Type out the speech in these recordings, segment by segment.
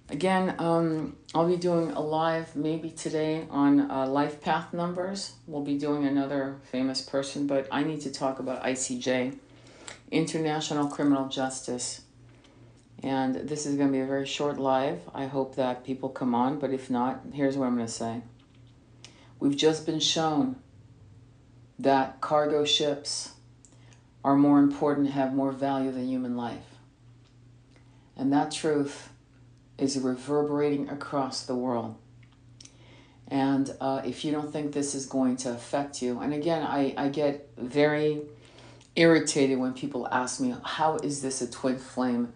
Again, I'll be doing a live maybe today on life path numbers. We'll be doing another famous person, but I need to talk about ICJ, International Criminal Justice. And this is going to be a very short live. I hope that people come on, but if not, here's what I'm going to say. We've just been shown that cargo ships are more important, have more value than human life. And that truth is reverberating across the world. And if you don't think this is going to affect you, and again, I get very irritated when people ask me, how is this a twin flame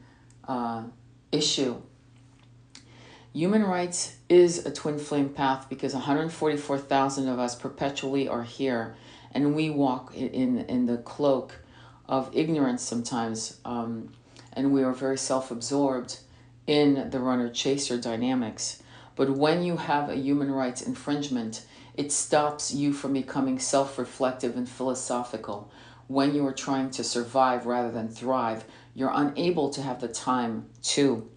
issue? Human rights is a twin flame path because 144,000 of us perpetually are here, and we walk in the cloak of ignorance sometimes, and we are very self-absorbed in the runner-chaser dynamics. But when you have a human rights infringement, it stops you from becoming self-reflective and philosophical. When you are trying to survive rather than thrive, you're unable to have the time to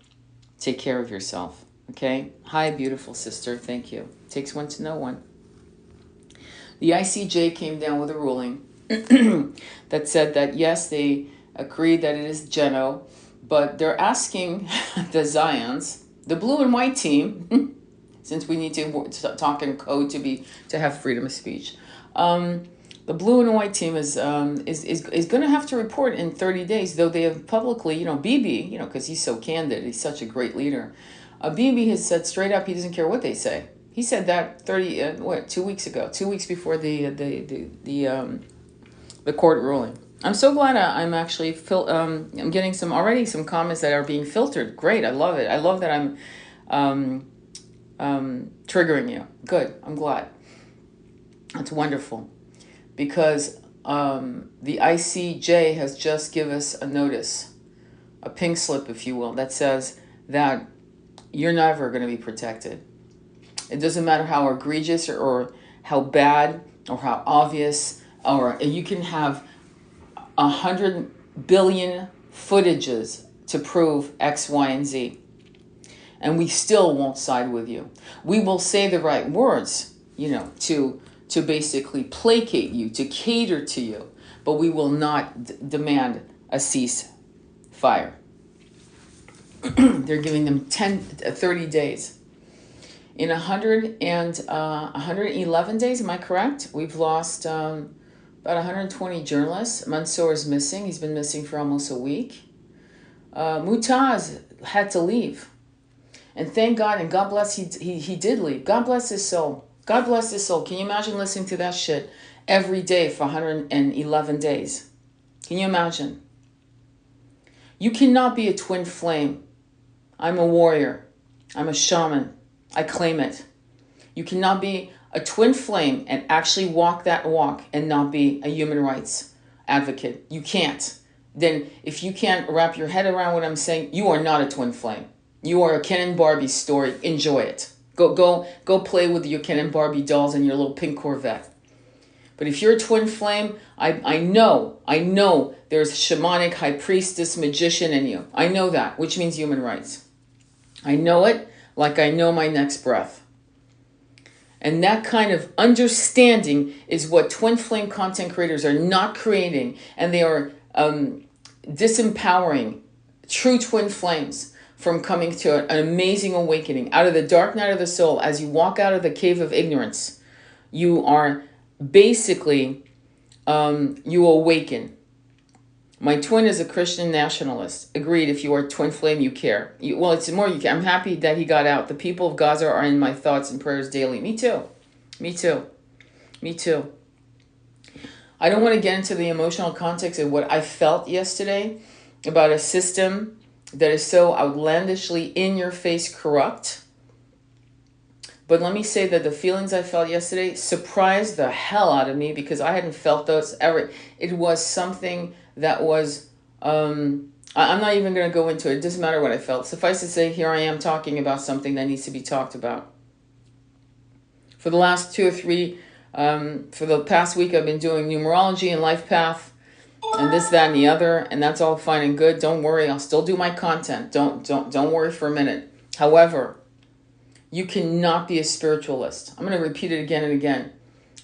take care of yourself. Okay? Hi, beautiful sister. Thank you. Takes one to know one. The ICJ came down with a ruling that said that, yes, they agreed that it is Geno, but they're asking the Zions, the blue and white team, since we need to talk in code to have freedom of speech. The blue and white team is going to have to report in 30 days, though they have publicly, Bibi, because he's so candid, he's such a great leader. Bibi has said straight up he doesn't care what they say. He said that 2 weeks ago, 2 weeks before the court ruling. I'm so glad I'm actually I'm getting some comments that are being filtered. Great, I love it. I love that I'm triggering you. Good, I'm glad. That's wonderful, because the ICJ has just given us a notice, a pink slip, if you will, that says that you're never going to be protected. It doesn't matter how egregious or how bad or how obvious, or you can have 100 billion footages to prove X, Y, and Z. And we still won't side with you. We will say the right words, to basically placate you, to cater to you, but we will not demand a ceasefire. They're giving them 30 days. In 111 days, am I correct? We've lost about 120 journalists. Mansour is missing. He's been missing for almost a week. Mutaz had to leave. And thank God, and God bless, he did leave. God bless his soul. God bless his soul. Can you imagine listening to that shit every day for 111 days? Can you imagine? You cannot be a twin flame. I'm a warrior. I'm a shaman. I claim it. You cannot be a twin flame and actually walk that walk and not be a human rights advocate. You can't. Then if you can't wrap your head around what I'm saying, you are not a twin flame. You are a Ken and Barbie story. Enjoy it. Go play with your Ken and Barbie dolls and your little pink Corvette. But if you're a twin flame, I know there's shamanic high priestess magician in you. I know that, which means human rights. I know it like I know my next breath. And that kind of understanding is what twin flame content creators are not creating. And they are disempowering true twin flames from coming to an amazing awakening. Out of the dark night of the soul, as you walk out of the cave of ignorance, you are basically, you awaken. My twin is a Christian nationalist. Agreed, if you are twin flame, you care. Well, it's more you care. I'm happy that he got out. The people of Gaza are in my thoughts and prayers daily. Me too. Me too. Me too. I don't want to get into the emotional context of what I felt yesterday about a system that is so outlandishly in-your-face corrupt. But let me say that the feelings I felt yesterday surprised the hell out of me, because I hadn't felt those ever. It was something that was, I'm not even going to go into it. It doesn't matter what I felt. Suffice to say, here I am talking about something that needs to be talked about. For the last 2 or 3, for the past week, I've been doing numerology and life path. and this, that, and the other, and that's all fine and good. Don't worry, I'll still do my content. Don't worry for a minute. However, you cannot be a spiritualist. I'm going to repeat it again and again,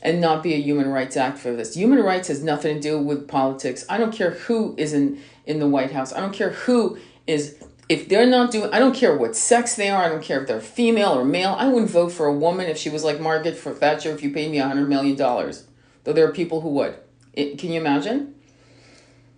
and not be a human rights activist. Human rights has nothing to do with politics. I don't care who is in the White House. I don't care who is, if they're not doing, I don't care what sex they are. I don't care if they're female or male. I wouldn't vote for a woman if she was like Margaret Thatcher if you paid me $100 million. Though there are people who would. Can you imagine?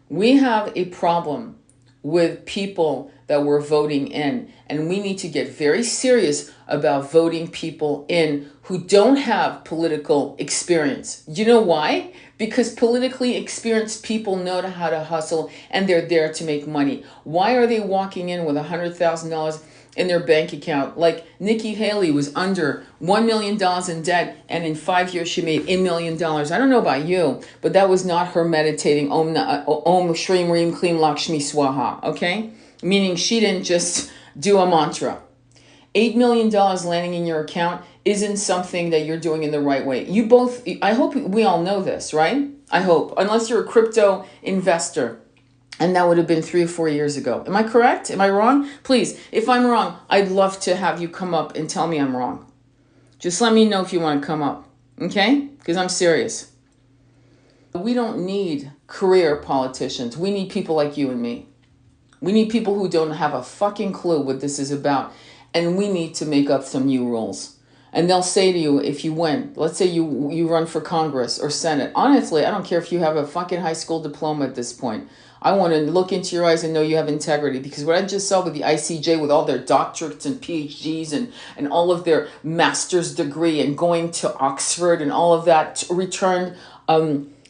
We have a problem with people that we're voting in, and we need to get very serious about voting people in who don't have political experience. You know why? Because politically experienced people know how to hustle, and they're there to make money. Why are they walking in with $100,000 in their bank account? Like Nikki Haley was under $1 million in debt, and in 5 years she made $1 million. I don't know about you, but that was not her meditating Om Shrim Reem Klim Lakshmi Swaha, okay? Meaning she didn't just do a mantra. $8 million landing in your account isn't something that you're doing in the right way. You both, I hope we all know this, right? I hope, unless you're a crypto investor. And that would have been 3 or 4 years ago. Am I correct? Am I wrong? Please, if I'm wrong, I'd love to have you come up and tell me I'm wrong. Just let me know if you want to come up, okay? Because I'm serious. We don't need career politicians. We need people like you and me. We need people who don't have a fucking clue what this is about. And we need to make up some new rules. And they'll say to you, if you win, let's say you run for Congress or Senate. Honestly, I don't care if you have a fucking high school diploma at this point. I want to look into your eyes and know you have integrity, because what I just saw with the ICJ, with all their doctorates and PhDs and all of their master's degree and going to Oxford and all of that, returned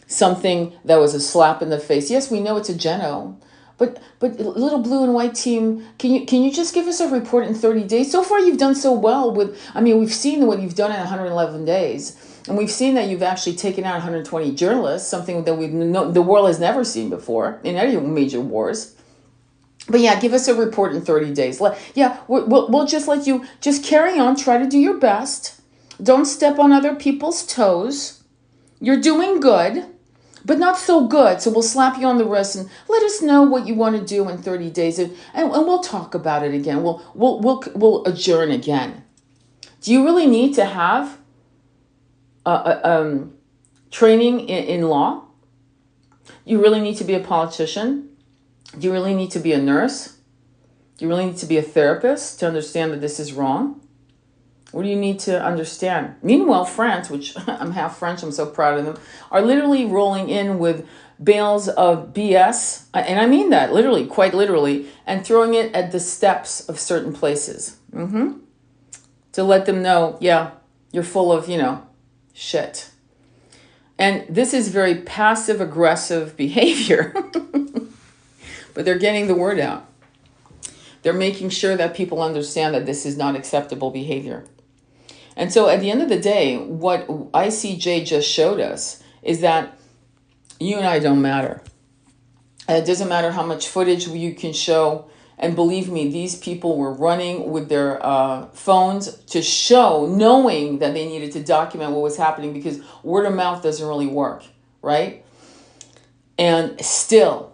something that was a slap in the face. Yes, we know it's a geno, but little blue and white team, can you just give us a report in 30 days? So far, you've done so well with, I mean, we've seen what you've done in 111 days. And we've seen that you've actually taken out 120 journalists, something that the world has never seen before in any major wars. But yeah, give us a report in 30 days. We'll just let you just carry on, try to do your best. Don't step on other people's toes. You're doing good, but not so good. So we'll slap you on the wrist and let us know what you want to do in 30 days. And we'll talk about it again. We'll adjourn again. Do you really need to have training in law? You really need to be a politician? Do you really need to be a nurse? Do you really need to be a therapist to understand that this is wrong? What do you need to understand? Meanwhile, France, which I'm half French, I'm so proud of them, are literally rolling in with bales of BS, and I mean that literally, quite literally, and throwing it at the steps of certain places. To let them know, yeah, you're full of, shit. And this is very passive-aggressive behavior. But they're getting the word out. They're making sure that people understand that this is not acceptable behavior. And so at the end of the day, what ICJ just showed us is that you and I don't matter. And it doesn't matter how much footage you can show. And believe me, these people were running with their phones to show, knowing that they needed to document what was happening, because word of mouth doesn't really work, right? And still,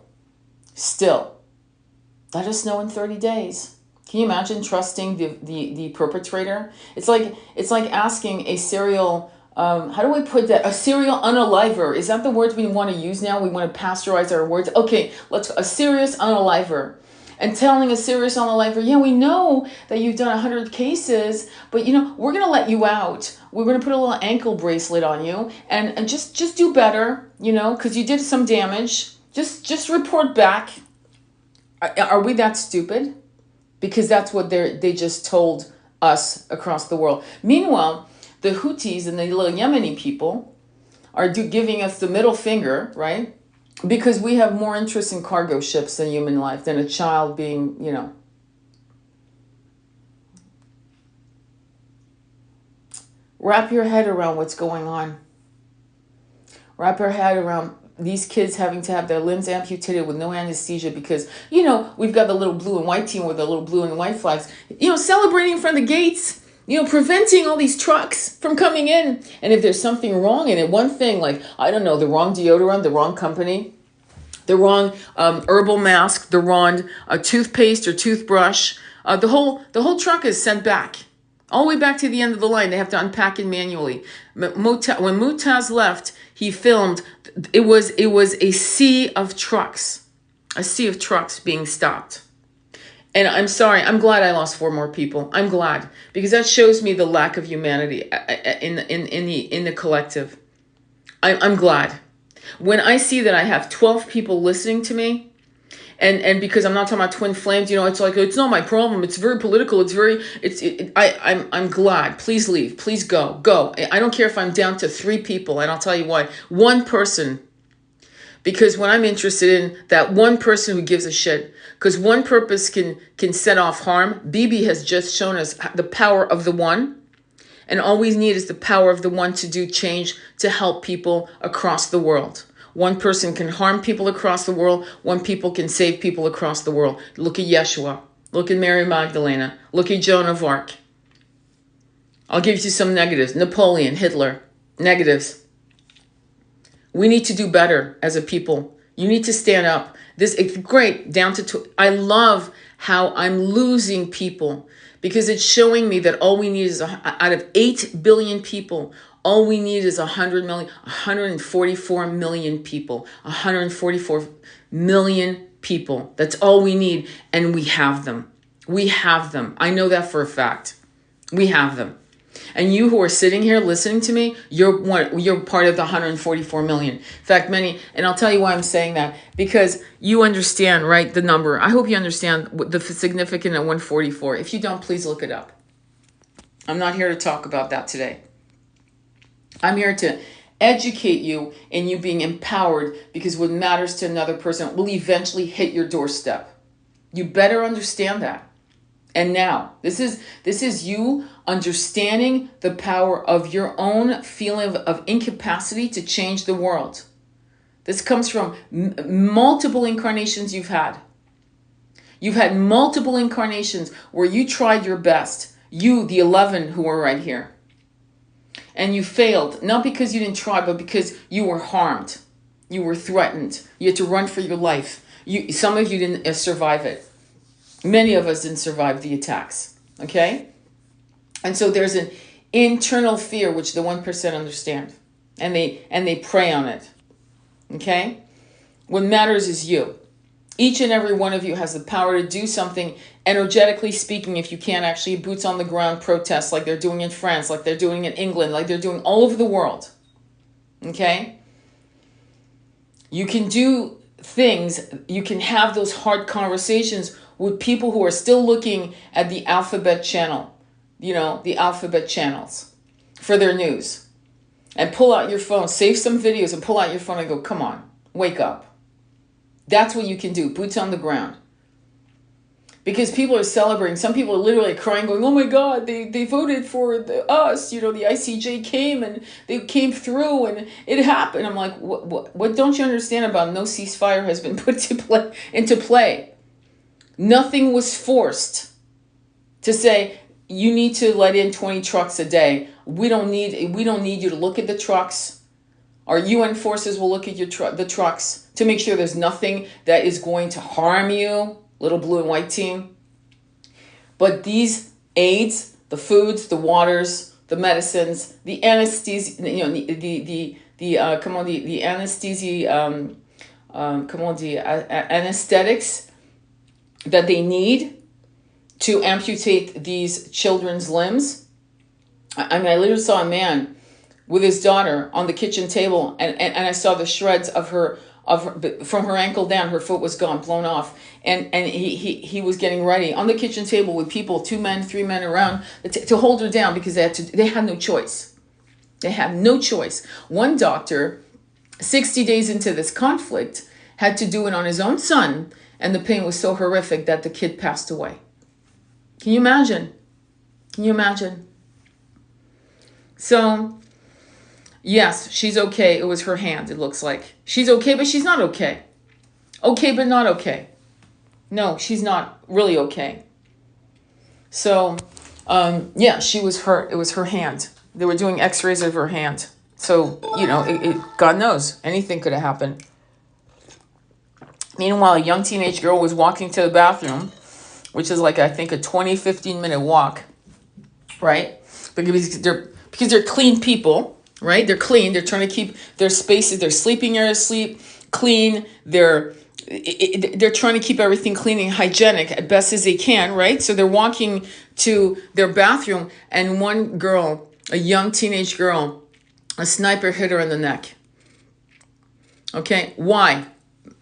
let us know in 30 days. Can you imagine trusting the perpetrator? It's like asking a serial, how do we put that? A serial unaliver. Is that the word we want to use now? We want to pasteurize our words. Okay, a serious unaliver. And telling a serious unaliver, yeah, we know that you've done 100 cases, but we're going to let you out. We're going to put a little ankle bracelet on you and just do better, because you did some damage. Just report back. Are we that stupid? Because that's what they just told us across the world. Meanwhile, the Houthis and the little Yemeni people are giving us the middle finger, right? Because we have more interest in cargo ships than human life, than a child being, Wrap your head around what's going on. Wrap your head around these kids having to have their limbs amputated with no anesthesia because, we've got the little blue and white team with the little blue and white flags, celebrating in front of the gates, preventing all these trucks from coming in. And if there's something wrong in it, one thing, like, I don't know, the wrong deodorant, the wrong company, the wrong herbal mask, the wrong toothpaste or toothbrush. The whole trunk is sent back, all the way back to the end of the line. They have to unpack it manually. When Mutaz left, he filmed. It was a sea of trucks, being stopped. And I'm sorry, I'm glad I lost 4 more people. I'm glad, because that shows me the lack of humanity in the collective. I'm glad. When I see that I have 12 people listening to me, and because I'm not talking about twin flames, it's like, it's not my problem. It's very political. I'm glad. Please leave. Please go. I don't care if I'm down to 3 people, and I'll tell you why. 1 person. Because when I'm interested in that 1 person who gives a shit, because one purpose can set off harm. Bibi has just shown us the power of the one. And all we need is the power of the one to do change, to help people across the world. 1 person can harm people across the world. 1 people can save people across the world. Look at Yeshua. Look at Mary Magdalena. Look at Joan of Arc. I'll give you some negatives. Napoleon, Hitler, negatives. We need to do better as a people. You need to stand up. It's great, down to I love how I'm losing people, because it's showing me that all we need is, out of 8 billion people, all we need is 100 million, 144 million people, 144 million people. That's all we need. And we have them. We have them. I know that for a fact. We have them. And you who are sitting here listening to me, you're part of the 144 million. In fact, many, and I'll tell you why I'm saying that, because you understand, right, the number. I hope you understand the significance of 144. If you don't, please look it up. I'm not here to talk about that today. I'm here to educate you in you being empowered, because what matters to another person will eventually hit your doorstep. You better understand that. And now, this is you understanding the power of your own feeling of incapacity to change the world. This comes from multiple incarnations you've had. You've had multiple incarnations where you tried your best. You, the 11 who are right here. And you failed, not because you didn't try, but because you were harmed. You were threatened. You had to run for your life. Some of you didn't survive it. Many of us didn't survive the attacks, okay? And so there's an internal fear, which the 1% understand, and they prey on it, okay? What matters is you. Each and every one of you has the power to do something, energetically speaking, if you can't actually boots on the ground protest like they're doing in France, like they're doing in England, like they're doing all over the world, okay? You can do things, you can have those hard conversations with people who are still looking at the alphabet channel, the alphabet channels for their news. And pull out your phone, save some videos and pull out your phone and go, come on, wake up. That's what you can do, boots on the ground. Because people are celebrating. Some people are literally crying, going, oh my God, they voted for us. The ICJ came and they came through and it happened. I'm like, what don't you understand about no ceasefire has been put into play? Nothing was forced to say, you need to let in 20 trucks a day. We don't need you to look at the trucks. Our UN forces will look at the trucks to make sure there's nothing that is going to harm you, little blue and white team. But these aids, the foods, the waters, the medicines, the anesthesia, anesthetics that they need to amputate these children's limbs. I literally saw a man with his daughter on the kitchen table, and I saw the shreds of her from her ankle down. Her foot was gone, blown off, and he was getting ready on the kitchen table with people, 2 men, 3 men around to hold her down, because they had no choice. They had no choice. One doctor, 60 days into this conflict, had to do it on his own son, and the pain was so horrific that the kid passed away. Can you imagine? Can you imagine? So, yes, she's okay. It was her hand, it looks like. She's okay, but she's not okay. Okay, but not okay. No, she's not really okay. So, yeah, she was hurt. It was her hand. They were doing x-rays of her hand. So, God knows, anything could have happened. Meanwhile, a young teenage girl was walking to the bathroom, which is like, I think, a 15-minute walk, right? Because they're clean people, right? They're clean. They're trying to keep their spaces, their sleeping areas clean. They're trying to keep everything clean and hygienic as best as they can, right? So they're walking to their bathroom, and one girl, a young teenage girl, a sniper hit her in the neck. Okay, why?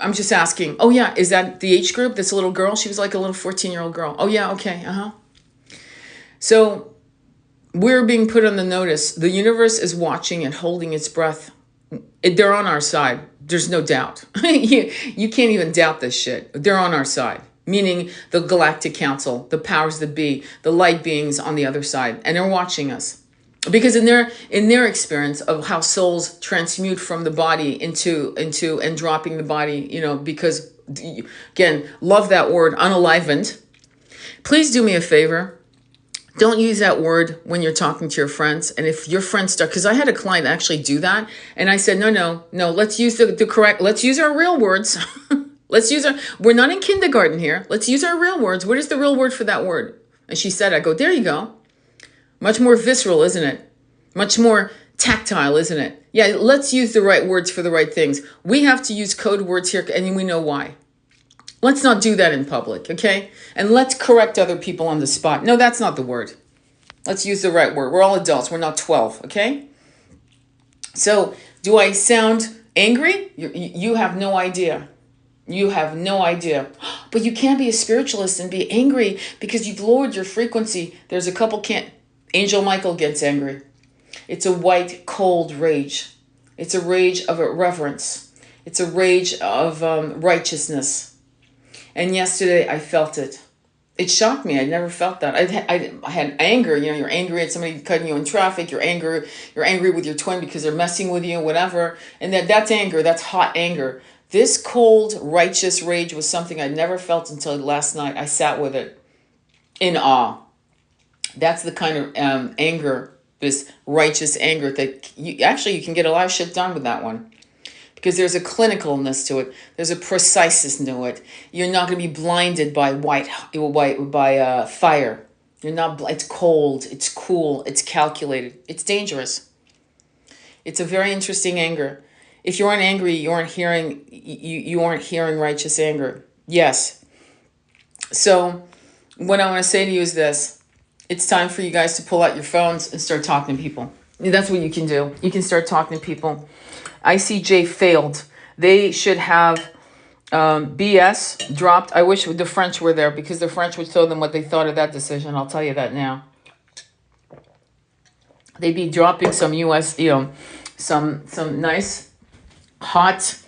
I'm just asking. Oh yeah, is that the age group? This little girl? She was like a little 14-year-old girl. Oh yeah, okay, So we're being put on the notice. The universe is watching and holding its breath. They're on our side. There's no doubt. You can't even doubt this shit. They're on our side. Meaning the Galactic Council, the powers that be, the light beings on the other side. And they're watching us. Because in their experience of how souls transmute from the body into and dropping the body, because, again, love that word, unalivened. Please do me a favor. Don't use that word when you're talking to your friends. And if your friends start, because I had a client actually do that. And I said, no, let's use the correct, let's use our real words. We're not in kindergarten here. Let's use our real words. What is the real word for that word? And she said, I go, there you go. Much more visceral, isn't it? Much more tactile, isn't it? Yeah, let's use the right words for the right things. We have to use code words here, and we know why. Let's not do that in public, okay? And let's correct other people on the spot. No, that's not the word. Let's use the right word. We're all adults. We're not 12, okay? So, do I sound angry? You have no idea. You have no idea. But you can't be a spiritualist and be angry because you've lowered your frequency. There's a couple can't. Angel Michael gets angry. It's a white, cold rage. It's a rage of reverence. It's a rage of righteousness. And yesterday I felt it. It shocked me. I never felt that. I had anger. You're angry at somebody cutting you in traffic. You're angry with your twin because they're messing with you, whatever. And that's anger. That's hot anger. This cold, righteous rage was something I'd never felt until last night. I sat with it in awe. That's the kind of anger, this righteous anger that you can get a lot of shit done with that one. Because there's a clinicalness to it. There's a preciseness to it. You're not going to be blinded by fire. You're not. It's cold. It's cool. It's calculated. It's dangerous. It's a very interesting anger. If you aren't angry, you aren't hearing righteous anger. Yes. So, what I want to say to you is this. It's time for you guys to pull out your phones and start talking to people. That's what you can do. You can start talking to people. ICJ failed. They should have BS dropped. I wish the French were there because the French would tell them what they thought of that decision. I'll tell you that now. They'd be dropping some US, some nice, hot,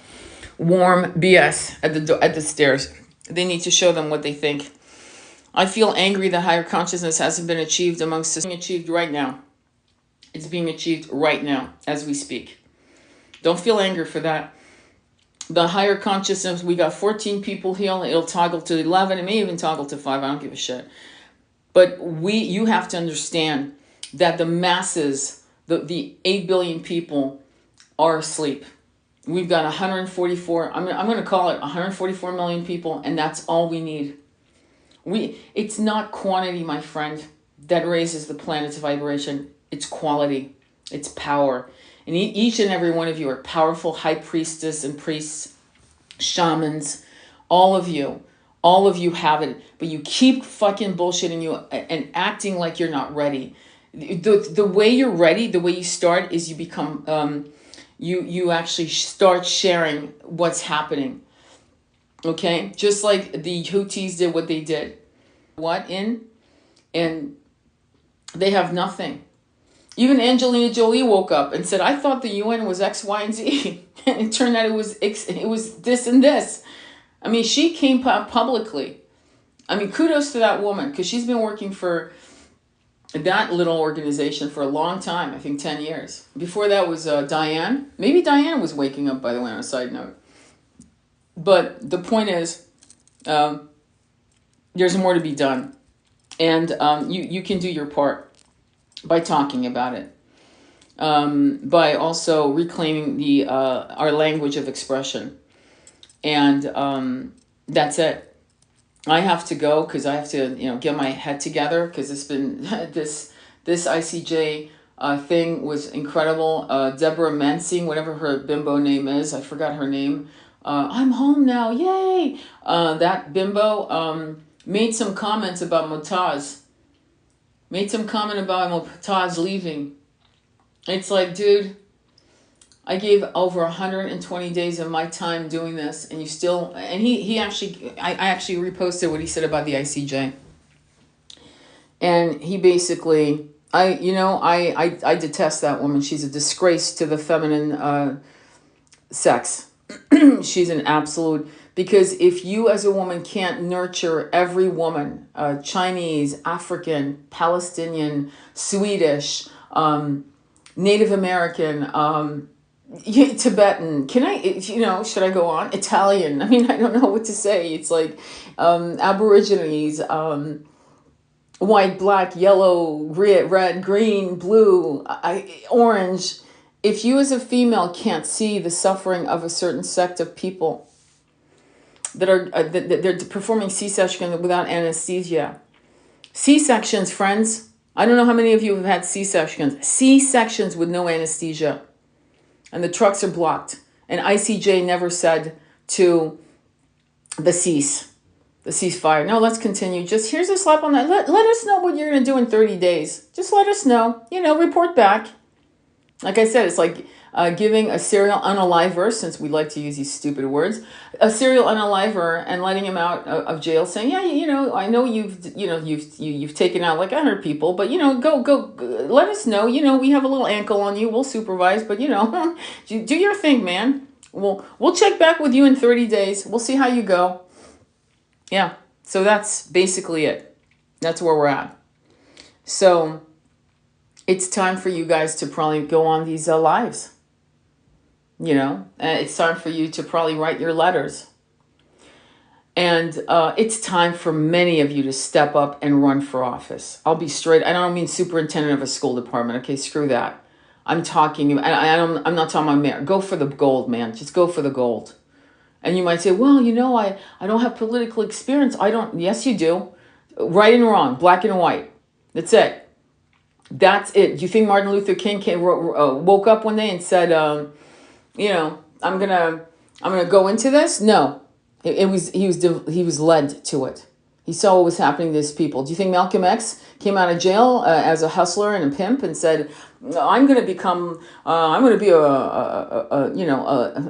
warm BS at the stairs. They need to show them what they think. I feel angry that higher consciousness hasn't been achieved amongst us. It's being achieved right now. It's being achieved right now as we speak. Don't feel anger for that. The higher consciousness, we got 14 people here. It'll toggle to 11. It may even toggle to 5. I don't give a shit. But you have to understand that the masses, the 8 billion people are asleep. We've got 144, I'm going to call it 144 million people, and that's all we need. It's not quantity, my friend, that raises the planet's vibration. It's quality. It's power. And each and every one of you are powerful high priestess and priests, shamans. All of you have it. But you keep fucking bullshitting you and acting like you're not ready. The way you're ready, the way you start is you become, you actually start sharing what's happening. Okay, just like the Houthis did what they did. And they have nothing. Even Angelina Jolie woke up and said, I thought the UN was X, Y, and Z. And it turned out it was this and this. I mean, she came publicly. I mean, kudos to that woman because she's been working for that little organization for a long time. I think 10 years. Before that was Diane. Maybe Diane was waking up, by the way, on a side note. But the point is, there's more to be done. And you can do your part by talking about it. By also reclaiming our language of expression. And that's it. I have to go because I have to, get my head together, because it's been this ICJ thing was incredible. Deborah Mansing, whatever her bimbo name is, I forgot her name. I'm home now, yay! That bimbo made some comments about Motaz. Made some comment about Motaz leaving. It's like, dude, I gave over 120 days of my time doing this, and you still, and he actually, I actually reposted what he said about the ICJ. And he basically, I detest that woman. She's a disgrace to the feminine sex. She's an absolute, because if you as a woman can't nurture every woman, Chinese, African, Palestinian, Swedish, Native American, Tibetan, should I go on? Italian. I mean, I don't know what to say. It's like Aborigines, white, black, yellow, red, green, blue, orange. If you as a female can't see the suffering of a certain sect of people that are that they're performing C-section without anesthesia. C-sections, friends. I don't know how many of you have had C-sections. C-sections with no anesthesia. And the trucks are blocked. And ICJ never said to the ceasefire, no, let's continue. Just here's a slap on that. Let us know what you're going to do in 30 days. Just let us know. Report back. Like I said, it's like giving a serial unaliver, since we like to use these stupid words, a serial unaliver, and letting him out of jail, saying, yeah, I know you've taken out like 100 people, but go, let us know. We have a little ankle on you. We'll supervise, but do your thing, man. We'll check back with you in 30 days. We'll see how you go. Yeah. So that's basically it. That's where we're at. So it's time for you guys to probably go on these lives. It's time for you to probably write your letters. And it's time for many of you to step up and run for office. I'll be straight. I don't mean superintendent of a school department. Okay, screw that. I'm talking, I'm not talking about mayor. Go for the gold, man. Just go for the gold. And you might say, well, I don't have political experience. Yes, you do. Right and wrong, black and white. That's it. That's it. Do you think Martin Luther King woke up one day and said, I'm gonna go into this? No, he was led to it. He saw what was happening to his people. Do you think Malcolm X came out of jail as a hustler and a pimp and said, I'm going to be a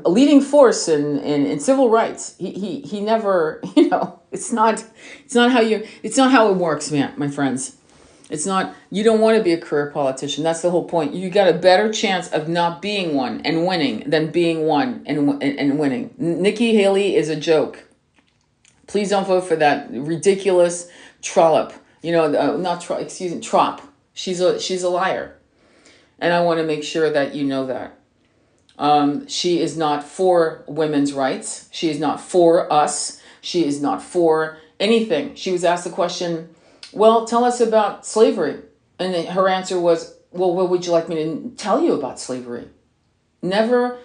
leading force in civil rights? He never, it's not how it works, man, my friends. It's not, you don't want to be a career politician. That's the whole point. You got a better chance of not being one and winning than being one and winning. Nikki Haley is a joke. Please don't vote for that ridiculous trollop. Trop. She's a liar. And I want to make sure that you know that. She is not for women's rights. She is not for us. She is not for anything. She was asked the question, well, tell us about slavery. And her answer was, well, what would you like me to tell you about slavery? Never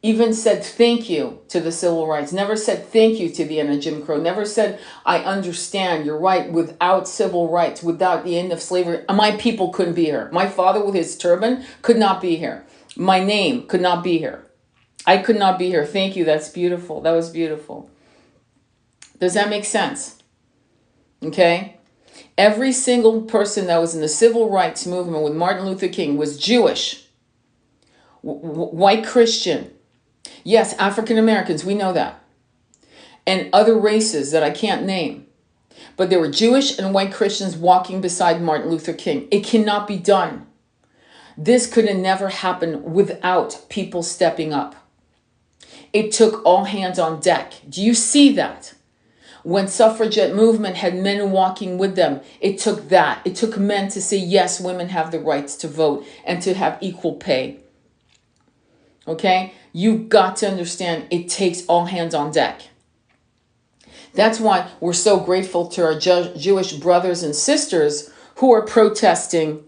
even said thank you to the civil rights. Never said thank you to the end of Jim Crow. Never said, I understand, you're right. Without civil rights, without the end of slavery, my people couldn't be here. My father with his turban could not be here. My name could not be here. I could not be here. Thank you. That's beautiful. That was beautiful. Does that make sense? Okay? Every single person that was in the civil rights movement with Martin Luther King was Jewish, white Christian. Yes, African Americans, we know that. And other races that I can't name. But there were Jewish and white Christians walking beside Martin Luther King. It cannot be done. This could have never happened without people stepping up. It took all hands on deck. Do you see that? When suffragette movement had men walking with them, it took that. It took men to say, yes, women have the rights to vote and to have equal pay. Okay? You've got to understand it takes all hands on deck. That's why we're so grateful to our Jewish brothers and sisters who are protesting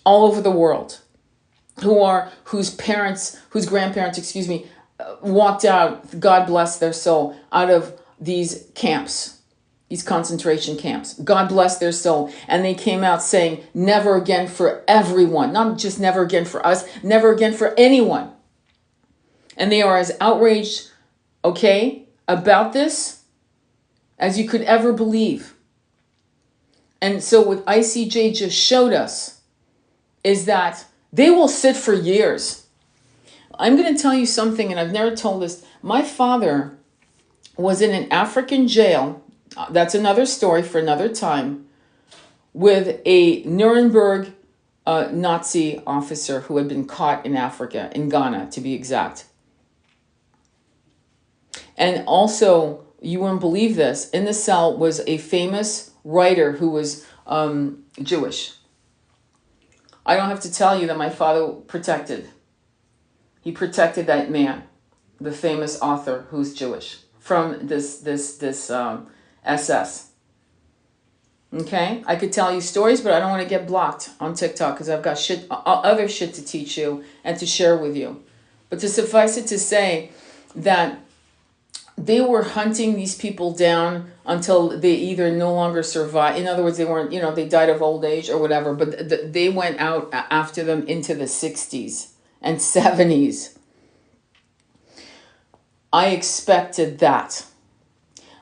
all over the world, whose grandparents, walked out, God bless their soul, out of these camps, these concentration camps. God bless their soul. And they came out saying, never again for everyone. Not just never again for us, never again for anyone. And they are as outraged, okay, about this as you could ever believe. And so what ICJ just showed us is that they will sit for years. I'm going to tell you something, and I've never told this. My father was in an African jail. That's another story for another time. With a Nuremberg Nazi officer who had been caught in Africa, in Ghana to be exact. And also, you wouldn't believe this, in the cell was a famous writer who was Jewish. I don't have to tell you that my father protected. He protected that man, the famous author who's Jewish, from this SS. Okay? I could tell you stories, but I don't want to get blocked on TikTok because I've got other shit to teach you and to share with you. But to suffice it to say that they were hunting these people down until they either no longer survived. In other words, they weren't, they died of old age or whatever, but they went out after them into the 60s and 70s. I expected that.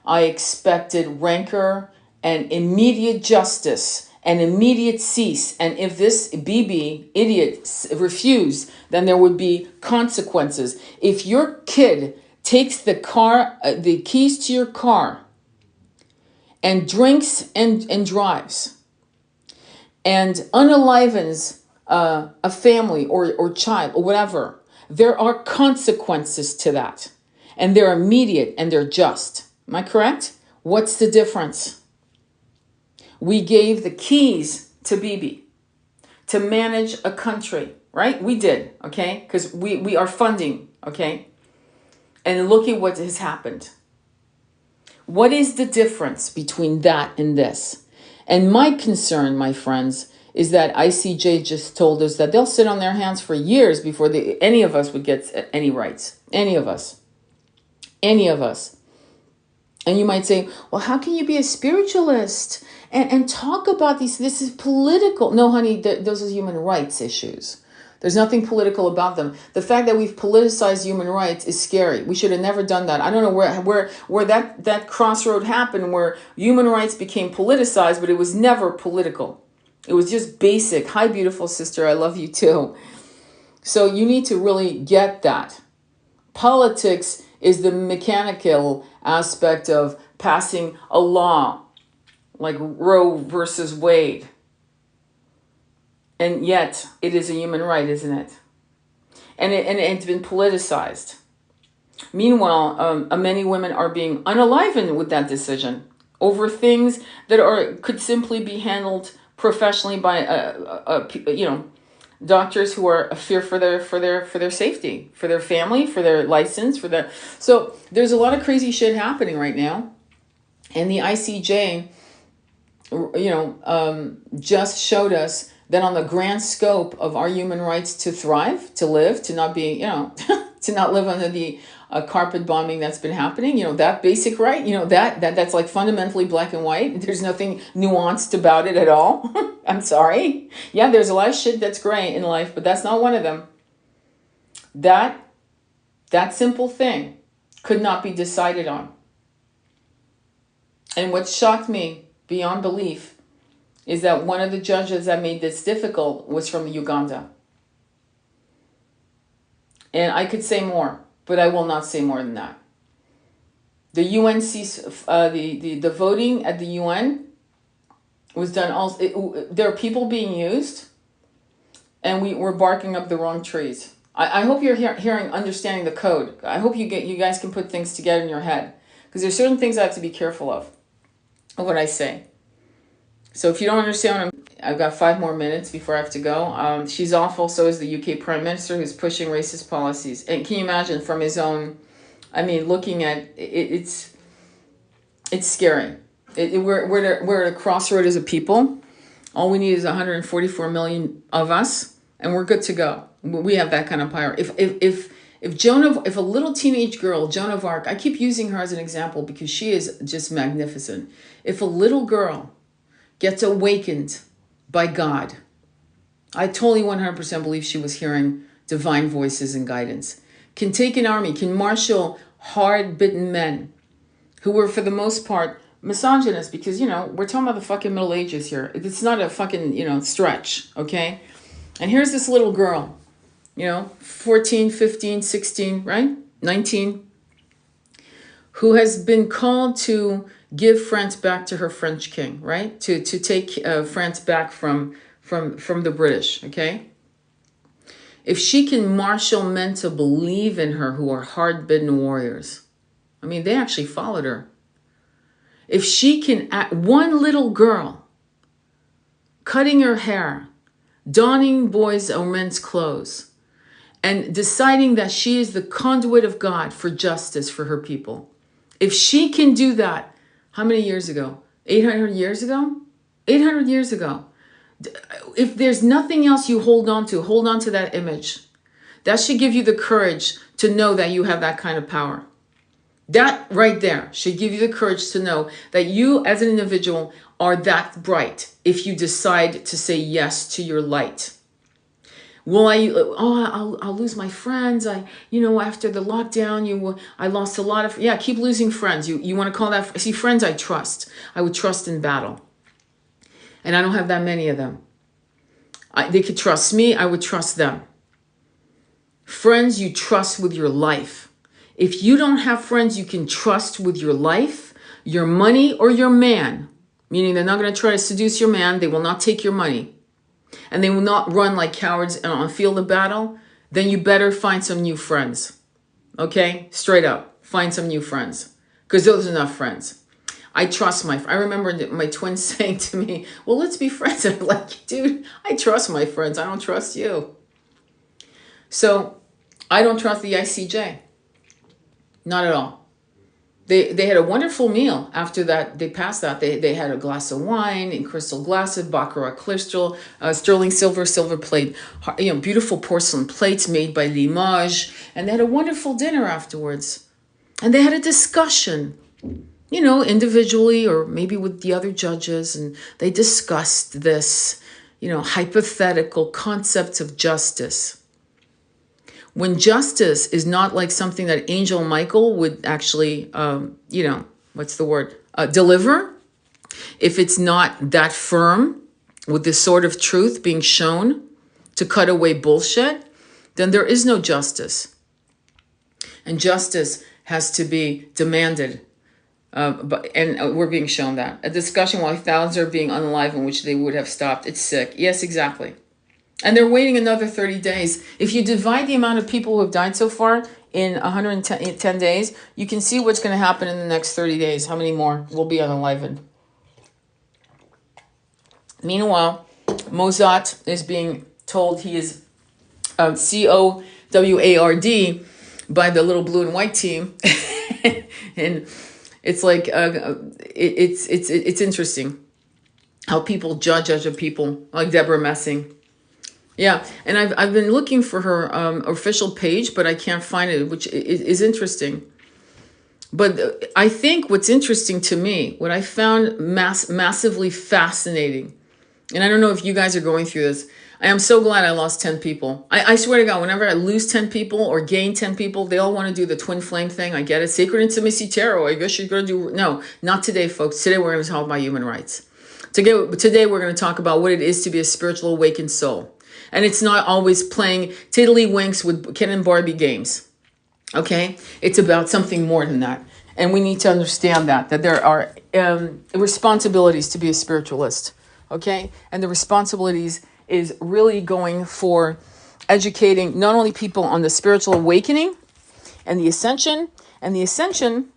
I expected rancor and immediate justice and immediate cease. And if this BB idiot refused, then there would be consequences. If your kid takes the keys to your car and drinks and drives and unalivens a family or child or whatever, there are consequences to that. And they're immediate and they're just. Am I correct? What's the difference? We gave the keys to Bibi to manage a country, right? We did, okay? Because we are funding, okay? And look at what has happened. What is the difference between that and this? And my concern, my friends, is that ICJ just told us that they'll sit on their hands for years before any of us would get any rights. Any of us. Any of us. And you might say, well, how can you be a spiritualist and talk about these? This is political. No, honey, those are human rights issues. There's nothing political about them. The fact that we've politicized human rights is scary. We should have never done that. I don't know where that crossroad happened where human rights became politicized, but it was never political. It was just basic. Hi, beautiful sister. I love you too. So you need to really get that. Politics is the mechanical aspect of passing a law like Roe versus Wade. And yet, it is a human right, isn't it? And it's been politicized. Meanwhile, many women are being unalivened with that decision over things that could simply be handled professionally by doctors who are fear for their safety, for their family, for their license, So there's a lot of crazy shit happening right now, and the ICJ, just showed us that on the grand scope of our human rights to thrive, to live, to not be, to not live under the carpet bombing that's been happening, that basic right, that's like fundamentally black and white. There's nothing nuanced about it at all. I'm sorry. Yeah, there's a lot of shit that's gray in life, but that's not one of them. That simple thing could not be decided on. And what shocked me beyond belief is that one of the judges that made this difficult was from Uganda. And I could say more, but I will not say more than that. The the voting at the UN was done. There are people being used, and we're barking up the wrong trees. I hope you're understanding the code. I hope you guys can put things together in your head, because there's certain things I have to be careful of what I say. So if you don't understand what I've got 5 more minutes before I have to go. She's awful. So is the UK Prime Minister, who's pushing racist policies. And can you imagine from his own, looking at it, it's scary. We're at a crossroad as a people. All we need is 144 million of us, and we're good to go. We have that kind of power. If a little teenage girl, Joan of Arc, I keep using her as an example because she is just magnificent. If a little girl gets awakened by God, I totally 100% believe she was hearing divine voices and guidance. Can take an army, can marshal hard-bitten men who were, for the most part, misogynist, because, we're talking about the fucking Middle Ages here. It's not a fucking, stretch, okay? And here's this little girl, 14, 15, 16, right? 19, who has been called to give France back to her French king, right? To take France back from the British, okay? If she can marshal men to believe in her who are hard-bitten warriors, I mean, they actually followed her. If she can, one little girl, cutting her hair, donning boys' or men's clothes, and deciding that she is the conduit of God for justice for her people. If she can do that, how many years ago? 800 years ago? 800 years ago. If there's nothing else you hold on to that image. That should give you the courage to know that you have that kind of power. That right there should give you the courage to know that you as an individual are that bright if you decide to say yes to your light. Will I'll lose my friends. After the lockdown, I lost a lot of, keep losing friends. You want to call that, see, friends I trust. I would trust in battle. And I don't have that many of them. They could trust me. I would trust them. Friends you trust with your life. If you don't have friends you can trust with your life, your money, or your man, meaning they're not going to try to seduce your man, they will not take your money, and they will not run like cowards on the field of battle, then you better find some new friends. Okay? Straight up. Find some new friends. Because those are enough friends. I trust I remember my twins saying to me, well, let's be friends. And I'm like, dude, I trust my friends. I don't trust you. So I don't trust the ICJ. Not at all. They had a wonderful meal after that. They passed that. They had a glass of wine in crystal glasses, baccarat crystal, sterling silver plate, beautiful porcelain plates made by Limoges. And they had a wonderful dinner afterwards. And they had a discussion, individually or maybe with the other judges. And they discussed this, hypothetical concepts of justice. When justice is not like something that Angel Michael would actually, deliver, if it's not that firm with the sword of truth being shown to cut away bullshit, then there is no justice. And justice has to be demanded. And we're being shown that. A discussion while thousands are being unalive in which they would have stopped. It's sick. Yes, exactly. And they're waiting another 30 days. If you divide the amount of people who have died so far in 110 days, you can see what's going to happen in the next 30 days. How many more will be unalivened? Meanwhile, Mossad is being told he is COWARD by the little blue and white team. And it's like, it's interesting how people judge other people, like Deborah Messing. Yeah, and I've been looking for her official page, but I can't find it, which is interesting. But I think what's interesting to me, what I found massively fascinating, and I don't know if you guys are going through this, I am so glad I lost 10 people. I swear to God, whenever I lose 10 people or gain 10 people, they all want to do the twin flame thing. I get it. Sacred Intimacy Tarot. I guess you're going to do... No, not today, folks. Today we're going to talk about human rights. Today we're going to talk about what it is to be a spiritual awakened soul. And it's not always playing tiddlywinks with Ken and Barbie games. Okay? It's about something more than that. And we need to understand that there are responsibilities to be a spiritualist. Okay? And the responsibilities is really going for educating not only people on the spiritual awakening and the ascension. And the ascension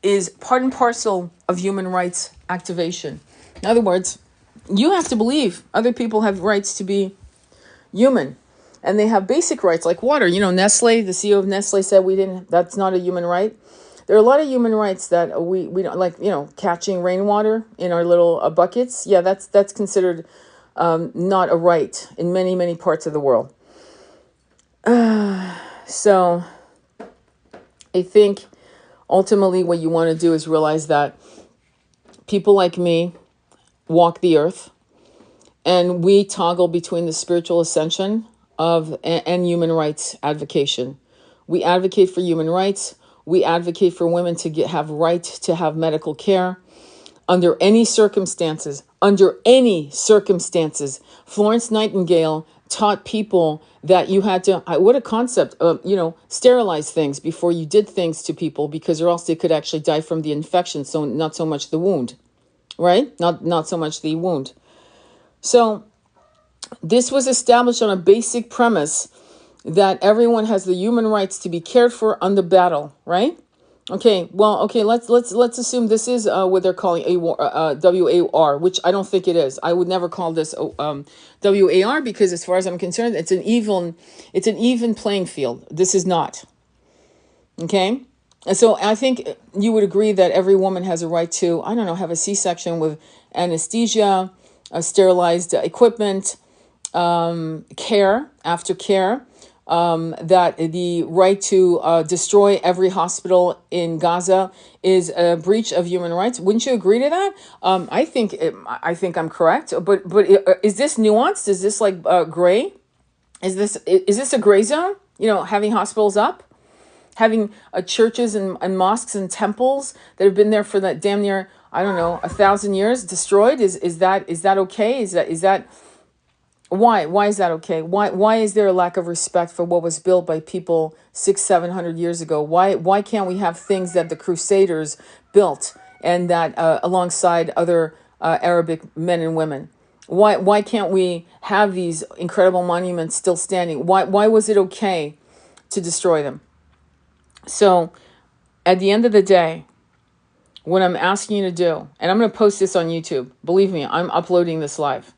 is part and parcel of human rights activation. In other words, you have to believe other people have rights to be human, and they have basic rights like water. Nestle, the CEO of Nestle said that's not a human right. There are a lot of human rights that we don't like, catching rainwater in our little buckets. Yeah, that's considered not a right in many, many parts of the world. So I think ultimately what you want to do is realize that people like me walk the earth, and we toggle between the spiritual ascension of and human rights advocation. We advocate for human rights. We advocate for women to have right to have medical care under any circumstances. Under any circumstances. Florence Nightingale taught people that you had to, what a concept, sterilize things before you did things to people, because or else they could actually die from the infection. So not so much the wound, right? Not so much the wound. So this was established on a basic premise that everyone has the human rights to be cared for under battle, right? Okay, well, okay, let's assume this is what they're calling WAR, which I don't think it is. I would never call this WAR, because as far as I'm concerned, it's an even playing field. This is not. Okay? And so I think you would agree that every woman has a right to, I don't know, have a C-section with anesthesia, sterilized equipment, care, aftercare, that the right to destroy every hospital in Gaza is a breach of human rights. Wouldn't you agree to that? I think I'm correct. But is this nuanced? Is this like gray? Is this a gray zone? Having hospitals up, having churches and mosques and temples that have been there for that damn near, I don't know, 1,000 years destroyed. Is that okay? Is that why is that okay? Why is there a lack of respect for what was built by people 600-700 years ago? Why can't we have things that the Crusaders built, and that alongside other Arabic men and women? Why can't we have these incredible monuments still standing? Why was it okay to destroy them? So at the end of the day, what I'm asking you to do, and I'm going to post this on YouTube. Believe me, I'm uploading this live.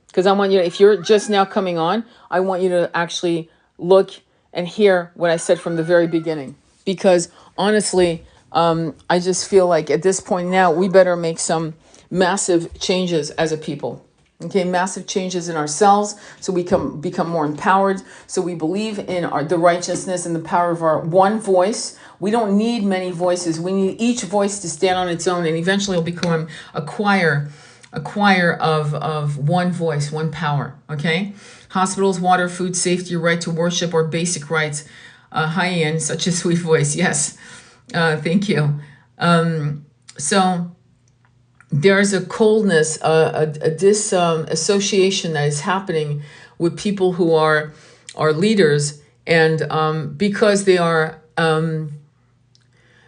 Because I want you to, if you're just now coming on, I want you to actually look and hear what I said from the very beginning. Because honestly, I just feel like at this point now, we better make some massive changes as a people. Okay, massive changes in ourselves, so we become more empowered, so we believe in the righteousness and the power of our one voice. We don't need many voices. We need each voice to stand on its own, and eventually it'll become a choir of one voice, one power. Okay, hospitals, water, food, safety, your right to worship, or basic rights. Hi, Ian, such a sweet voice. Yes, thank you. So there's a coldness, a disassociation that is happening with people who are leaders, and because they are.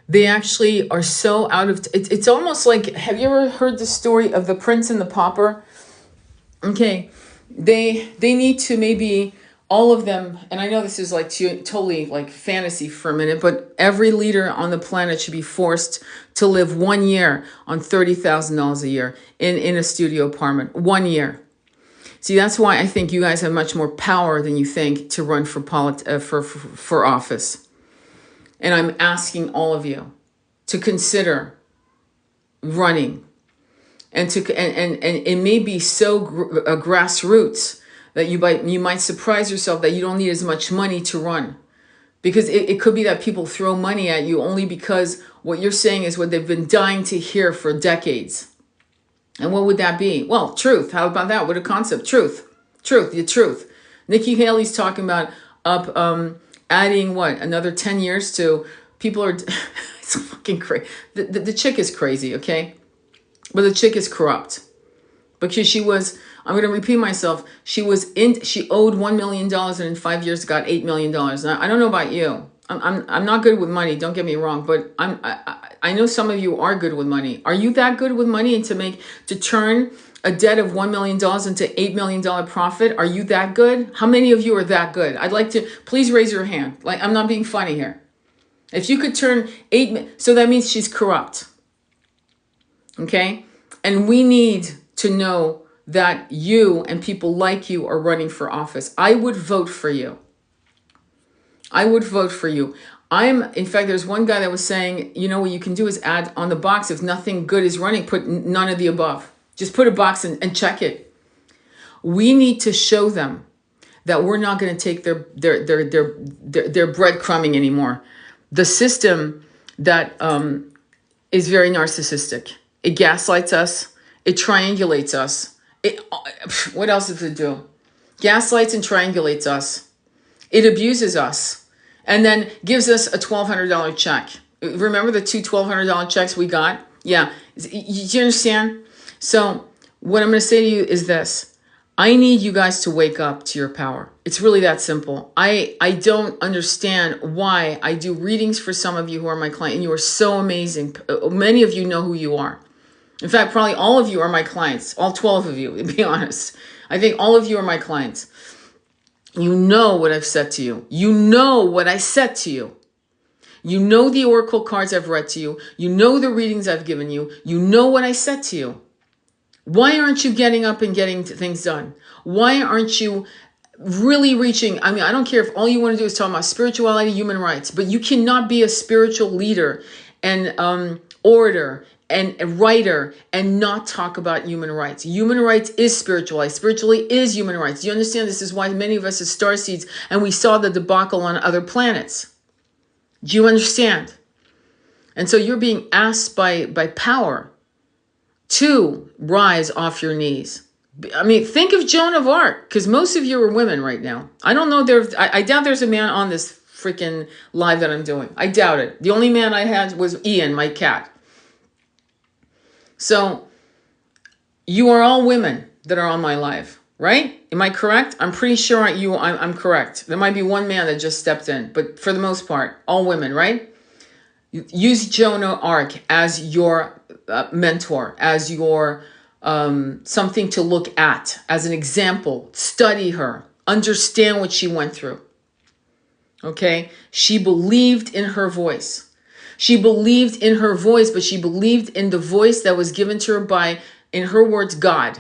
They actually are so out of... It's almost like... Have you ever heard the story of the Prince and the Pauper? Okay. They need to maybe... All of them... And I know this is like totally like fantasy for a minute, but every leader on the planet should be forced to live 1 year on $30,000 a year in a studio apartment. 1 year. See, that's why I think you guys have much more power than you think to run for office. And I'm asking all of you to consider running, and it may be so grassroots that you might surprise yourself that you don't need as much money to run, because it could be that people throw money at you only because what you're saying is what they've been dying to hear for decades. And what would that be? Well, truth. How about that? What a concept. Truth. The truth. Nikki Haley's talking about adding what, another 10 years to people are... It's fucking crazy. The chick is crazy, okay? But the chick is corrupt. Because she was, I'm going to repeat myself, she owed $1 million and in 5 years got $8 million. Now, I don't know about you. I'm not good with money, don't get me wrong, but I know some of you are good with money. Are you that good with money, and to turn a debt of $1 million into $8 million profit? Are you that good? How many of you are that good? I'd like to, please raise your hand. Like, I'm not being funny here. If you could turn so that means she's corrupt. Okay? And we need to know that you and people like you are running for office. I would vote for you. I would vote for you. In fact, there's one guy that was saying, what you can do is add on the box, if nothing good is running, put none of the above. Just put a box and check it. We need to show them that we're not going to take their breadcrumbing anymore. The system that is very narcissistic. It gaslights us. It triangulates us. What else does it do? Gaslights and triangulates us. It abuses us. And then gives us a $1,200 check. Remember the two $1,200 checks we got? Yeah. You understand? So what I'm going to say to you is this. I need you guys to wake up to your power. It's really that simple. I don't understand why I do readings for some of you who are my client, and you are so amazing. Many of you know who you are. In fact, probably all of you are my clients. All 12 of you, to be honest. I think all of you are my clients. You know what I've said to you. You know what I said to you. You know the oracle cards I've read to you. You know the readings I've given you. You know what I said to you. Why aren't you getting up and getting things done? Why aren't you really reaching? I mean, I don't care if all you want to do is talk about spirituality, human rights, but you cannot be a spiritual leader and orator and a writer and not talk about human rights. Human rights is spirituality. Spirituality is human rights. You understand? This is why many of us are starseeds, and we saw the debacle on other planets. Do you understand? And so you're being asked by power to rise off your knees. I mean, think of Joan of Arc, because most of you are women right now. I don't know. I doubt there's a man on this freaking live that I'm doing. I doubt it. The only man I had was Ian, my cat. So you are all women that are on my live, right? Am I correct? I'm pretty sure I'm correct. There might be one man that just stepped in, but for the most part, all women, right? Use Joan of Arc as your mentor, as your something to look at, as an example. Study her. Understand what she went through. Okay? She believed in her voice. She believed in her voice, but she believed in the voice that was given to her by, in her words, God,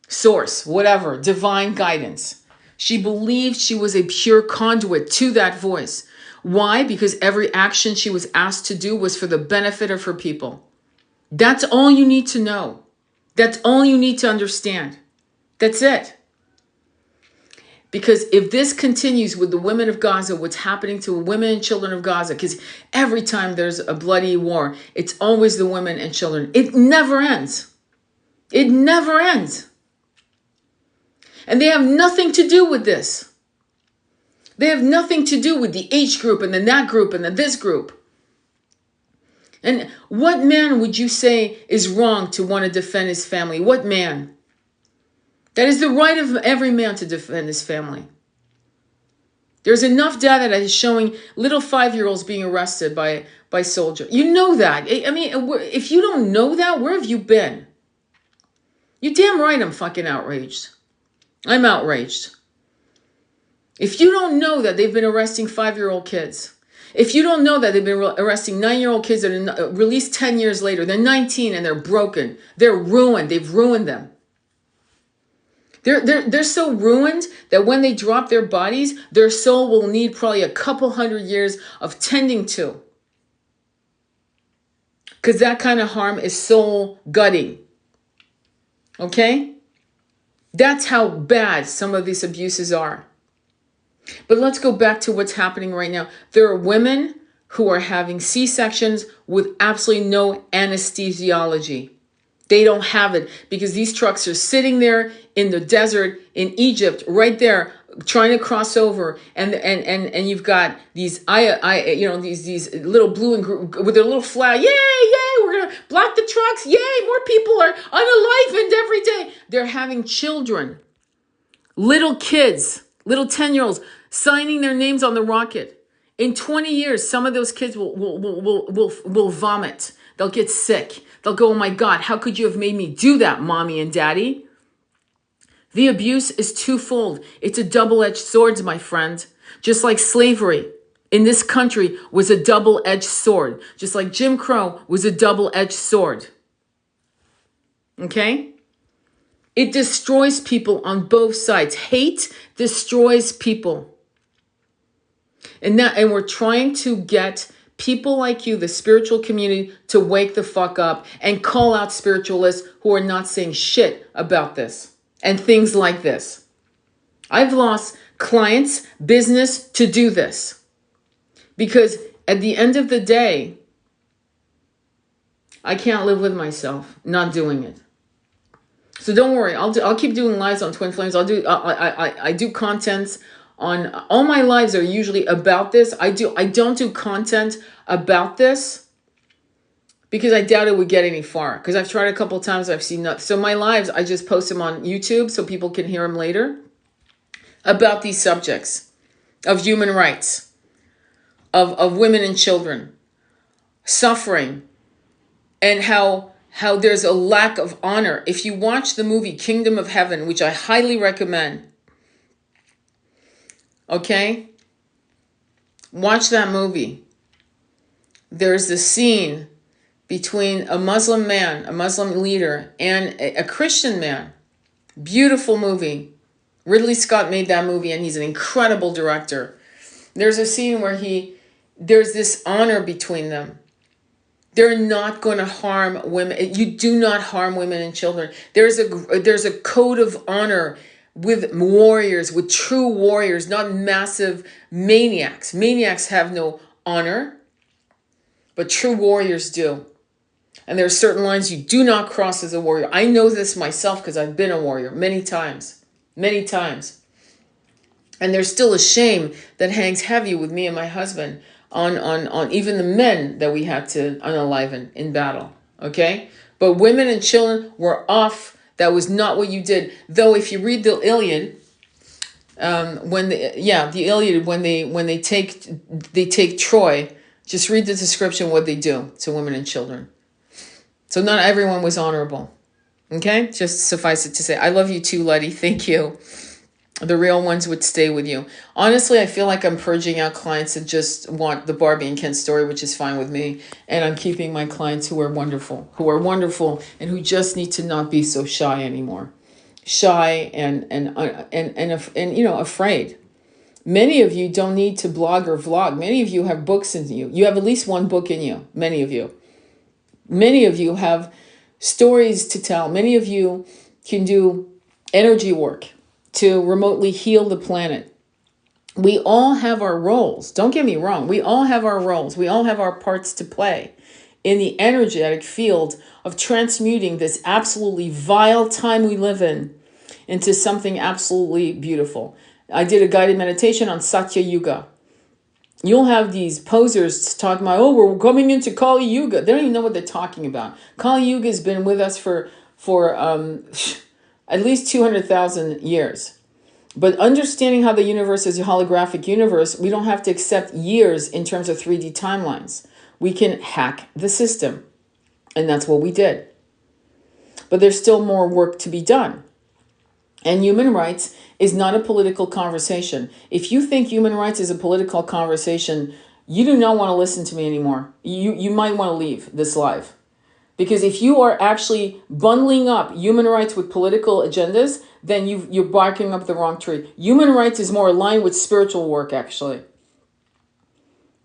source, whatever, divine guidance. She believed she was a pure conduit to that voice. Why? Because every action she was asked to do was for the benefit of her people. That's all you need to know. That's all you need to understand. That's it. Because if this continues with the women of Gaza, what's happening to women and children of Gaza, because every time there's a bloody war, it's always the women and children. It never ends. It never ends. And they have nothing to do with this. They have nothing to do with the H group and then that group and then this group. And what man would you say is wrong to want to defend his family? What man? That is the right of every man to defend his family. There's enough data that is showing little 5-year-olds being arrested by soldiers. You know that. I mean, if you don't know that, where have you been? You're damn right I'm fucking outraged. I'm outraged. If you don't know that they've been arresting 5-year-old kids, if you don't know that they've been arresting 9-year-old kids that are released 10 years later, they're 19 and they're broken. They're ruined. They've ruined them. They're so ruined that when they drop their bodies, their soul will need probably a couple 100 years of tending to. Because that kind of harm is soul gutting. Okay? That's how bad some of these abuses are. But let's go back to what's happening right now. There are women who are having C-sections with absolutely no anesthesiology. They don't have it because these trucks are sitting there in the desert in Egypt, right there, trying to cross over, and you've got these these little blue and green, with their little flag. Yay! We're gonna block the trucks. Yay! More people are unalivened every day. They're having children, little kids, little 10-year-olds signing their names on the rocket. In 20 years, some of those kids will vomit. They'll get sick. They'll go, oh my God, how could you have made me do that, mommy and daddy? The abuse is twofold. It's a double-edged sword, my friend. Just like slavery in this country was a double-edged sword. Just like Jim Crow was a double-edged sword. Okay? It destroys people on both sides. Hate destroys people. And we're trying to get people like you, the spiritual community, to wake the fuck up and call out spiritualists who are not saying shit about this and things like this. I've lost clients, business to do this. Because at the end of the day, I can't live with myself not doing it. So don't worry, I'll keep doing lives on Twin Flames. I do content on all my lives are usually about this. I don't do content about this because I doubt it would get any far. Because I've tried a couple times, I've seen nothing. So my lives, I just post them on YouTube so people can hear them later about these subjects of human rights, of women and children, suffering, and how there's a lack of honor. If you watch the movie Kingdom of Heaven, which I highly recommend, okay? Watch that movie. There's a scene between a Muslim man, a Muslim leader, and a Christian man. Beautiful movie. Ridley Scott made that movie, and he's an incredible director. There's a scene where there's this honor between them. They're not going to harm women. You do not harm women and children. There's a code of honor with warriors, with true warriors, not massive maniacs. Maniacs have no honor, but true warriors do. And there are certain lines you do not cross as a warrior. I know this myself because I've been a warrior many times. Many times. And there's still a shame that hangs heavy with me and my husband on even the men that we had to unaliven in battle. Okay? But women and children were off. That was not what you did. Though if you read the Iliad, when they take Troy, just read the description what they do to women and children. So not everyone was honorable. Okay? Just suffice it to say. I love you too, Letty. Thank you. The real ones would stay with you. Honestly, I feel like I'm purging out clients that just want the Barbie and Ken story, which is fine with me. And I'm keeping my clients who are wonderful, and who just need to not be so shy anymore. Shy and afraid. Many of you don't need to blog or vlog. Many of you have books in you. You have at least one book in you. Many of you. Many of you have stories to tell. Many of you can do energy work to remotely heal the planet. We all have our roles. Don't get me wrong. We all have our roles. We all have our parts to play in the energetic field of transmuting this absolutely vile time we live in into something absolutely beautiful. I did a guided meditation on Satya Yuga. You'll have these posers talking about, oh, we're coming into Kali Yuga. They don't even know what they're talking about. Kali Yuga has been with us for at least 200,000 years. But understanding how the universe is a holographic universe, we don't have to accept years in terms of 3D timelines. We can hack the system. And that's what we did. But there's still more work to be done. And human rights is not a political conversation. If you think human rights is a political conversation, you do not want to listen to me anymore. You might want to leave this live. Because if you are actually bundling up human rights with political agendas, then you're barking up the wrong tree. Human rights is more aligned with spiritual work, actually.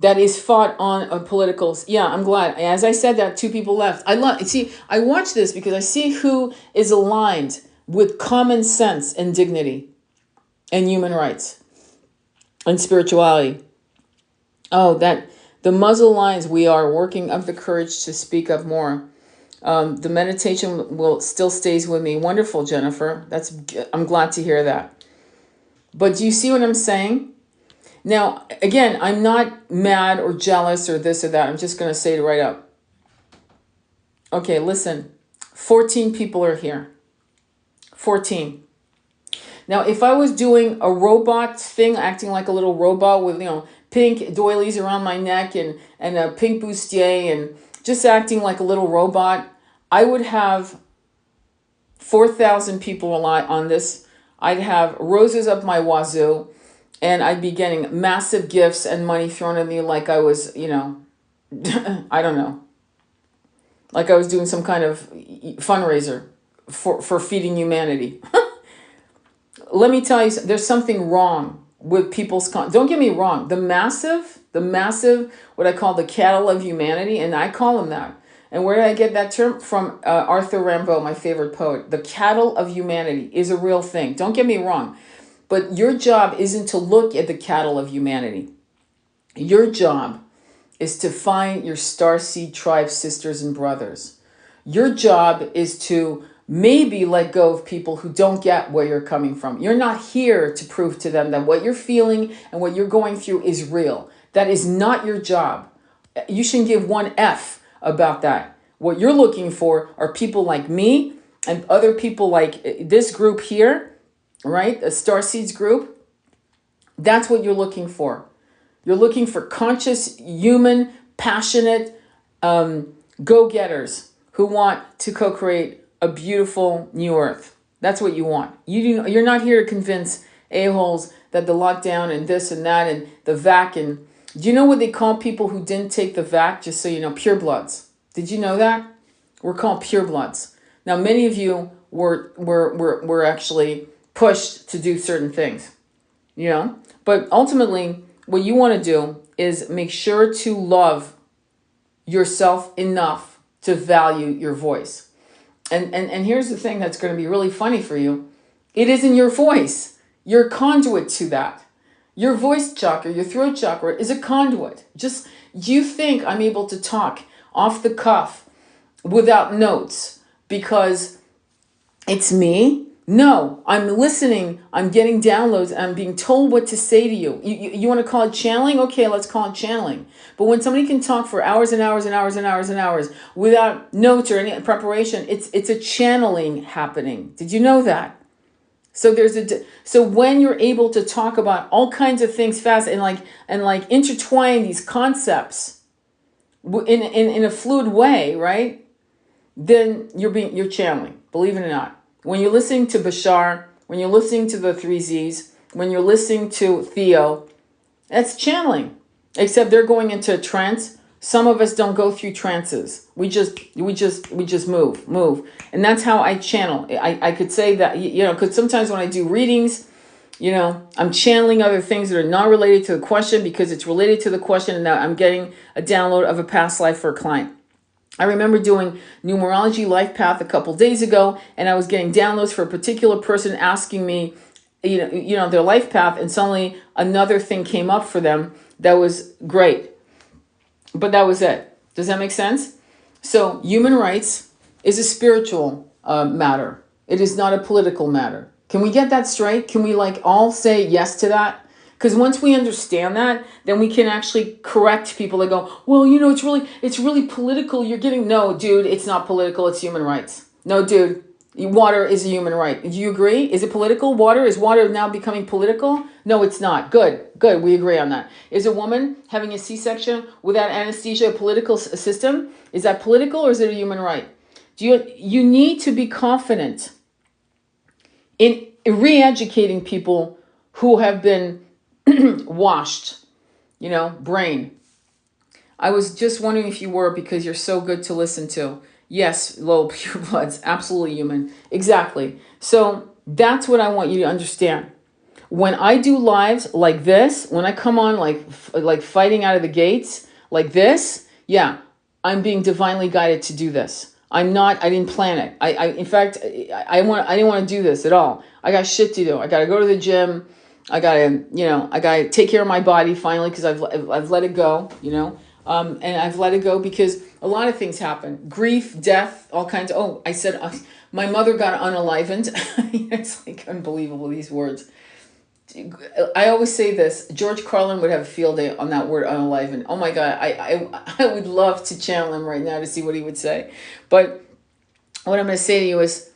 That is fought on a political... Yeah, I'm glad. As I said that, 2 people left. I watch this because I see who is aligned with common sense and dignity and human rights and spirituality. Oh, that the muzzle lines, we are working up the courage to speak up more. The meditation will still stays with me. Wonderful, Jennifer. I'm glad to hear that. But do you see what I'm saying? Now, again, I'm not mad or jealous or this or that. I'm just going to say it right up. Okay, listen. 14 people are here. 14. Now, if I was doing a robot thing, acting like a little robot with, pink doilies around my neck and a pink bustier and just acting like a little robot, I would have 4,000 people on this. I'd have roses up my wazoo, and I'd be getting massive gifts and money thrown at me like I was, I don't know, like I was doing some kind of fundraiser for feeding humanity. Let me tell you, there's something wrong with people's... Don't get me wrong. The massive, what I call the cattle of humanity, and I call them that. And where did I get that term? From Arthur Rimbaud, my favorite poet. The cattle of humanity is a real thing. Don't get me wrong. But your job isn't to look at the cattle of humanity. Your job is to find your starseed tribe sisters and brothers. Your job is to maybe let go of people who don't get where you're coming from. You're not here to prove to them that what you're feeling and what you're going through is real. That is not your job. You shouldn't give one F about that. What you're looking for are people like me and other people like this group here, right? A Starseeds group. That's what you're looking for. You're looking for conscious, human, passionate go-getters who want to co-create a beautiful new earth. That's what you want. You're not here to convince a-holes that the lockdown and this and that and the vac and... Do you know what they call people who didn't take the vac? Just so you know, purebloods. Did you know that? We're called purebloods. Now, many of you were actually pushed to do certain things, you know? But ultimately, what you want to do is make sure to love yourself enough to value your voice. And here's the thing that's going to be really funny for you. It isn't your voice. You're a conduit to that. Your voice chakra, your throat chakra is a conduit. Just, you think I'm able to talk off the cuff without notes because it's me? No, I'm listening. I'm getting downloads. And I'm being told what to say to you. You want to call it channeling? Okay, let's call it channeling. But when somebody can talk for hours and hours and hours and hours and hours without notes or any preparation, it's a channeling happening. Did you know that? So so when you're able to talk about all kinds of things fast and like intertwine these concepts in a fluid way, right? Then you're channeling, believe it or not. When you're listening to Bashar, when you're listening to the 3Zs, when you're listening to Theo, that's channeling. Except they're going into a trance. Some of us don't go through trances. We just move. And that's how I channel. I could say that, you know, because sometimes when I do readings, you know, I'm channeling other things that are not related to the question because it's related to the question and now I'm getting a download of a past life for a client. I remember doing numerology life path a couple days ago and I was getting downloads for a particular person asking me, you know, their life path, and suddenly another thing came up for them that was great. But that was it. Does that make sense? So human rights is a spiritual matter. It is not a political matter. Can we get that straight? Can we like all say yes to that? Because once we understand that, then we can actually correct people that go, well, you know, it's really political. You're getting, no, dude, it's not political. It's human rights. No, dude, water is a human right. Do you agree? Is it political? Is water now becoming political? No, it's not. Good. We agree on that. Is a woman having a C-section without anesthesia a political system? Is that political or is it a human right? You need to be confident in re-educating people who have been washed, you know, brain. I was just wondering if you were, because you're so good to listen to. Yes, low pure bloods, absolutely human. Exactly. So that's what I want you to understand. When I do lives like this, when I come on like fighting out of the gates like this, yeah, I'm being divinely guided to do this. I didn't plan it. In fact, I didn't want to do this at all. I got shit to do. I got to go to the gym. I got to take care of my body finally because I've let it go, you know. And I've let it go because a lot of things happen. Grief, death, all kinds of... Oh, I said my mother got unalivened. It's like unbelievable, these words. I always say this. George Carlin would have a field day on that word unalivened. Oh my God, I would love to channel him right now to see what he would say. But what I'm going to say to you is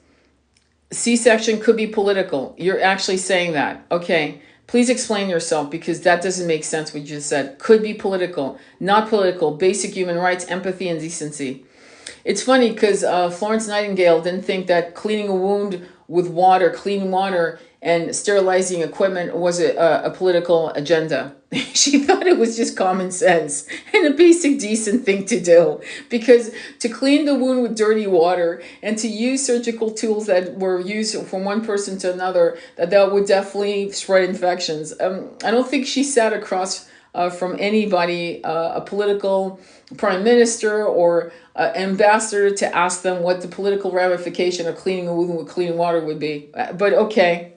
C-section could be political. You're actually saying that. Okay. Please explain yourself because that doesn't make sense what you just said. Could be political, not political, basic human rights, empathy, and decency. It's funny because Florence Nightingale didn't think that cleaning a wound with water, clean water, and sterilizing equipment was a political agenda. She thought it was just common sense and a basic decent thing to do, because to clean the wound with dirty water and to use surgical tools that were used from one person to another, that would definitely spread infections. I don't think she sat across from anybody, a political prime minister or ambassador, to ask them what the political ramification of cleaning a wound with clean water would be. But okay,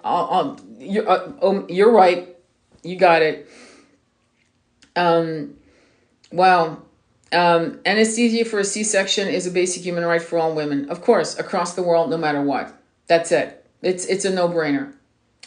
You're right. You got it. Wow. Anesthesia for a C-section is a basic human right for all women. Of course, across the world, no matter what. That's it. It's a no-brainer.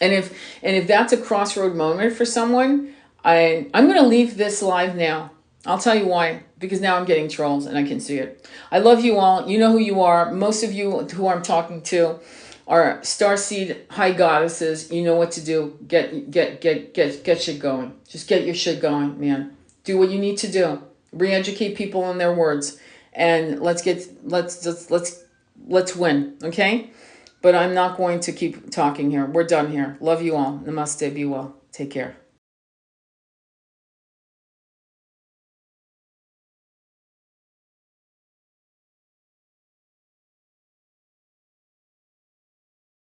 And if that's a crossroad moment for someone, I'm going to leave this live now. I'll tell you why. Because now I'm getting trolls and I can see it. I love you all. You know who you are. Most of you who I'm talking to are starseed high goddesses. You know what to do. Get shit going. Just get your shit going, man. Do what you need to do. Re-educate people on their words, and let's win, okay? But I'm not going to keep talking here. We're done here. Love you all. Namaste. Be well. Take care.